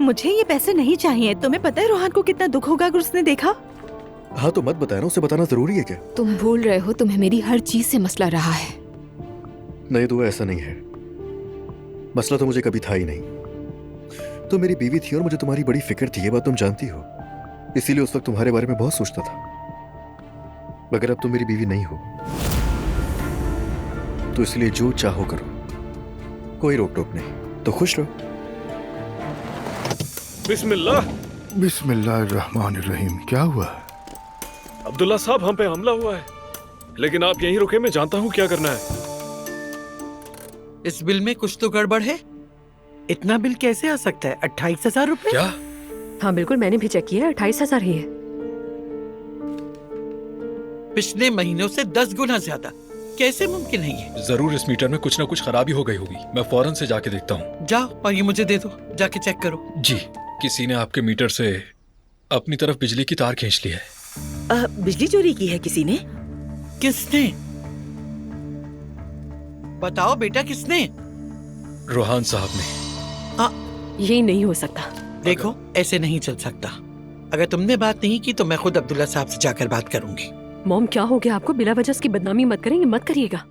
मुझे ये पैसे नहीं चाहिए। तुम्हें पता है रोहन को कितना दुख होगा अगर उसने देखा। हाँ तो मत बताया ना, उसे बताना जरूरी है क्या? तुम भूल रहे हो तुम्हें मेरी हर चीज से मसला रहा है। नहीं तो ऐसा नहीं है, मसला तो मुझे कभी था ही नहीं। तो मेरी बीवी थी और मुझे तुम्हारी बड़ी फिक्र थी, ये बात तुम जानती हो। इसीलिए उस वक्त तुम्हारे बारे में बहुत सोचता था। मगर अब तुम मेरी बीवी नहीं हो, तो इसलिए जो चाहो करो, कोई रोक टोक नहीं। तो खुश रहो। बिस्मिल्लाह। बिस्मिल्लाहिर्रहमानिर्रहीम। क्या हुआ? अब्दुल्ला साहब, हम पे हमला हुआ है, लेकिन आप यहीं रुके, मैं जानता हूँ क्या करना है। इस बिल में कुछ तो गड़बड़ है। इतना बिल कैसे आ सकता है? 28,000 रुपए? क्या? हाँ बिल्कुल, मैंने भी चेक किया, 28,000 ही है। पिछले महीनों से 10 गुना ज्यादा। कैसे मुमकिन है ये? जरूर इस मीटर में कुछ ना कुछ खराबी हो गई होगी। मैं फौरन से जाके देखता हूँ। जाओ और ये मुझे दे दो, जाके चेक करो। जी। किसी ने आपके मीटर से अपनी तरफ बिजली की तार खींच ली है। बिजली चोरी की है किसी ने? किसने? बताओ बेटा, किसने? रोहान साहब ने। ये नहीं हो सकता। देखो, ऐसे नहीं चल सकता। अगर तुमने बात नहीं की तो मैं खुद अब्दुल्ला साहब से जाकर बात करूंगी। मॉम क्या हो गया आपको? बिला वजह उसकी बदनामी मत करेंगे, मत करिएगा।